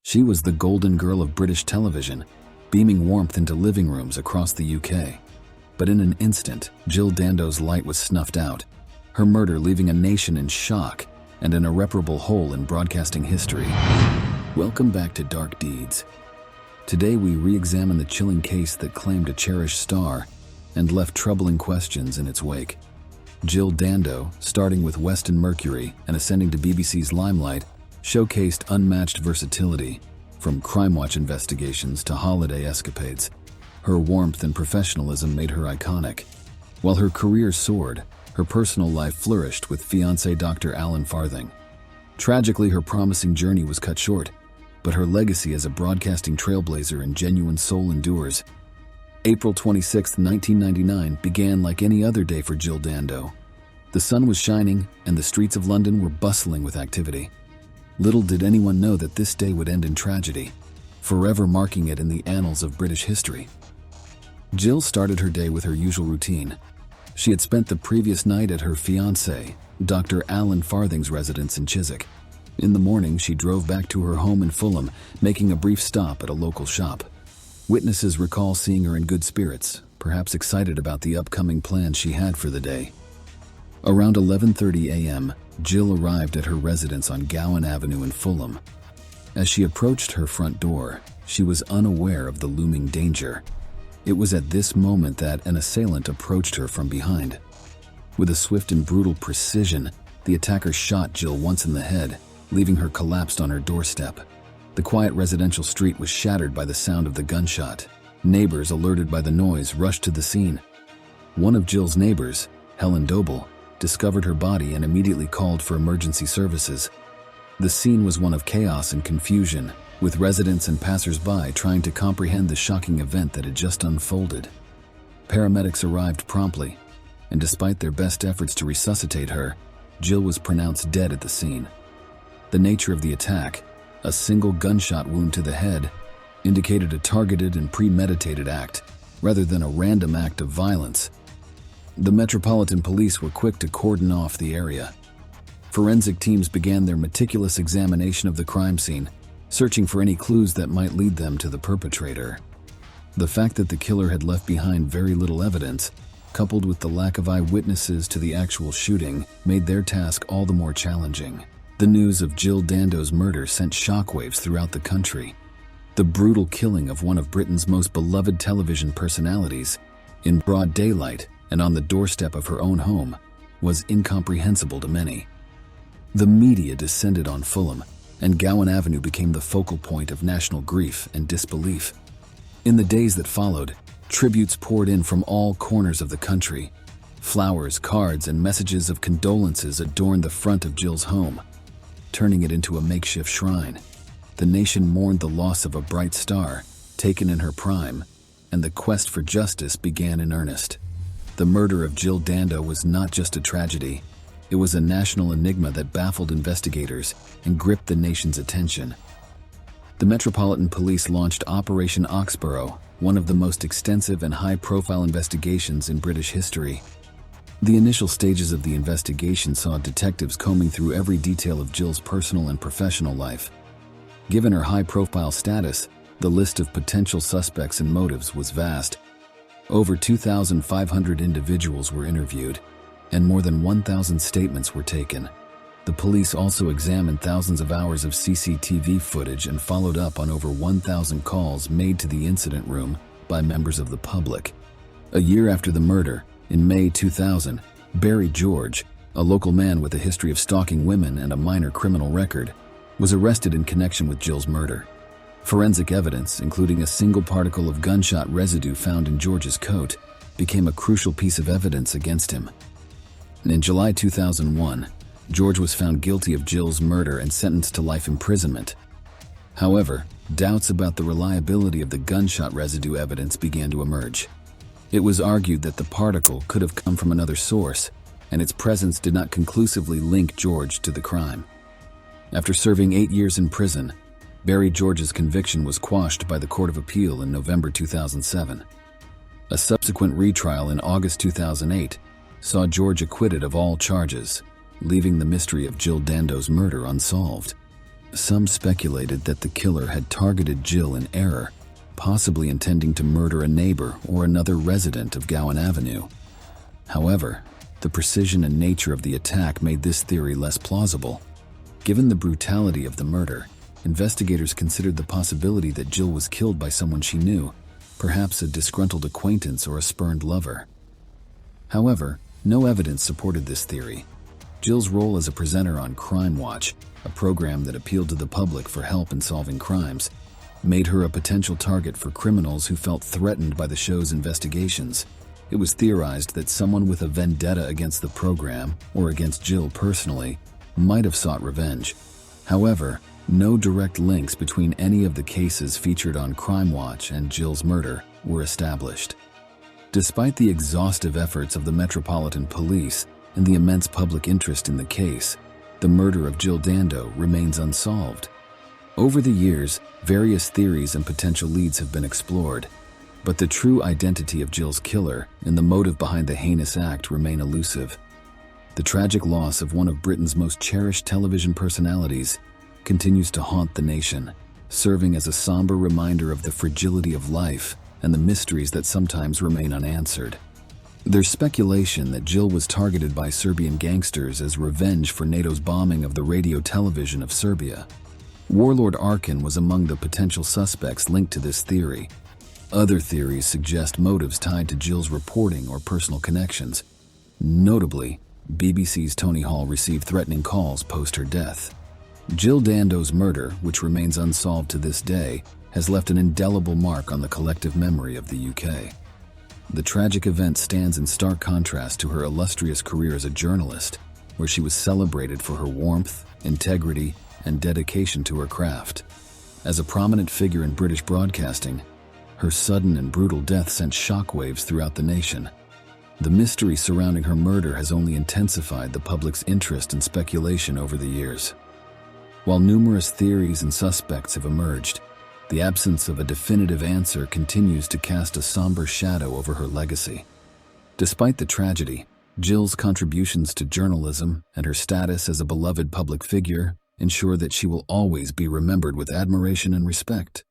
She was the golden girl of British television, beaming warmth into living rooms across the UK. But in an instant, Jill Dando's light was snuffed out, her murder leaving a nation in shock and an irreparable hole in broadcasting history. Welcome back to Dark Deeds. Today we re-examine the chilling case that claimed a cherished star and left troubling questions in its wake. Jill Dando, starting with Weston Mercury and ascending to BBC's limelight, showcased unmatched versatility, from crime watch investigations to holiday escapades. Her warmth and professionalism made her iconic. While her career soared, her personal life flourished with fiancé Dr. Alan Farthing. Tragically, her promising journey was cut short, but her legacy as a broadcasting trailblazer and genuine soul endures. April 26, 1999 began like any other day for Jill Dando. The sun was shining and the streets of London were bustling with activity. Little did anyone know that this day would end in tragedy, forever marking it in the annals of British history. Jill started her day with her usual routine. She had spent the previous night at her fiancé, Dr. Alan Farthing's residence in Chiswick. In the morning, she drove back to her home in Fulham, making a brief stop at a local shop. Witnesses recall seeing her in good spirits, perhaps excited about the upcoming plans she had for the day. Around 11:30 a.m., Jill arrived at her residence on Gowan Avenue in Fulham. As she approached her front door, she was unaware of the looming danger. It was at this moment that an assailant approached her from behind. With a swift and brutal precision, the attacker shot Jill once in the head, leaving her collapsed on her doorstep. The quiet residential street was shattered by the sound of the gunshot. Neighbors, alerted by the noise, rushed to the scene. One of Jill's neighbors, Helen Doble, discovered her body and immediately called for emergency services. The scene was one of chaos and confusion, with residents and passers-by trying to comprehend the shocking event that had just unfolded. Paramedics arrived promptly, and despite their best efforts to resuscitate her, Jill was pronounced dead at the scene. The nature of the attack, a single gunshot wound to the head, indicated a targeted and premeditated act, rather than a random act of violence. The Metropolitan Police were quick to cordon off the area. Forensic teams began their meticulous examination of the crime scene, searching for any clues that might lead them to the perpetrator. The fact that the killer had left behind very little evidence, coupled with the lack of eyewitnesses to the actual shooting, made their task all the more challenging. The news of Jill Dando's murder sent shockwaves throughout the country. The brutal killing of one of Britain's most beloved television personalities, in broad daylight and on the doorstep of her own home, was incomprehensible to many. The media descended on Fulham, and Gowan Avenue became the focal point of national grief and disbelief. In the days that followed, tributes poured in from all corners of the country. Flowers, cards, and messages of condolences adorned the front of Jill's home, turning it into a makeshift shrine. The nation mourned the loss of a bright star, taken in her prime, and the quest for justice began in earnest. The murder of Jill Dando was not just a tragedy. It was a national enigma that baffled investigators and gripped the nation's attention. The Metropolitan Police launched Operation Oxborough, one of the most extensive and high-profile investigations in British history. The initial stages of the investigation saw detectives combing through every detail of Jill's personal and professional life. Given her high-profile status, the list of potential suspects and motives was vast. Over 2,500 individuals were interviewed, and more than 1,000 statements were taken. The police also examined thousands of hours of CCTV footage and followed up on over 1,000 calls made to the incident room by members of the public. A year after the murder, in May 2000, Barry George, a local man with a history of stalking women and a minor criminal record, was arrested in connection with Jill's murder. Forensic evidence, including a single particle of gunshot residue found in George's coat, became a crucial piece of evidence against him. In July 2001, George was found guilty of Jill's murder and sentenced to life imprisonment. However, doubts about the reliability of the gunshot residue evidence began to emerge. It was argued that the particle could have come from another source, and its presence did not conclusively link George to the crime. After serving 8 years in prison, Barry George's conviction was quashed by the Court of Appeal in November 2007. A subsequent retrial in August 2008 saw George acquitted of all charges, leaving the mystery of Jill Dando's murder unsolved. Some speculated that the killer had targeted Jill in error, possibly intending to murder a neighbor or another resident of Gowan Avenue. However, the precision and nature of the attack made this theory less plausible. Given the brutality of the murder, investigators considered the possibility that Jill was killed by someone she knew, perhaps a disgruntled acquaintance or a spurned lover. However, no evidence supported this theory. Jill's role as a presenter on Crime Watch, a program that appealed to the public for help in solving crimes, made her a potential target for criminals who felt threatened by the show's investigations. It was theorized that someone with a vendetta against the program, or against Jill personally, might have sought revenge. However, no direct links between any of the cases featured on Crime Watch and Jill's murder were established. Despite the exhaustive efforts of the Metropolitan Police and the immense public interest in the case, the murder of Jill Dando remains unsolved. Over the years, various theories and potential leads have been explored, but the true identity of Jill's killer and the motive behind the heinous act remain elusive. The tragic loss of one of Britain's most cherished television personalities continues to haunt the nation, serving as a somber reminder of the fragility of life and the mysteries that sometimes remain unanswered. There's speculation that Jill was targeted by Serbian gangsters as revenge for NATO's bombing of the radio television of Serbia. Warlord Arkin was among the potential suspects linked to this theory. Other theories suggest motives tied to Jill's reporting or personal connections. Notably, BBC's Tony Hall received threatening calls post her death. Jill Dando's murder, which remains unsolved to this day, has left an indelible mark on the collective memory of the UK. The tragic event stands in stark contrast to her illustrious career as a journalist, where she was celebrated for her warmth, integrity, and dedication to her craft. As a prominent figure in British broadcasting, her sudden and brutal death sent shockwaves throughout the nation. The mystery surrounding her murder has only intensified the public's interest and speculation over the years. While numerous theories and suspects have emerged, the absence of a definitive answer continues to cast a somber shadow over her legacy. Despite the tragedy, Jill's contributions to journalism and her status as a beloved public figure ensure that she will always be remembered with admiration and respect.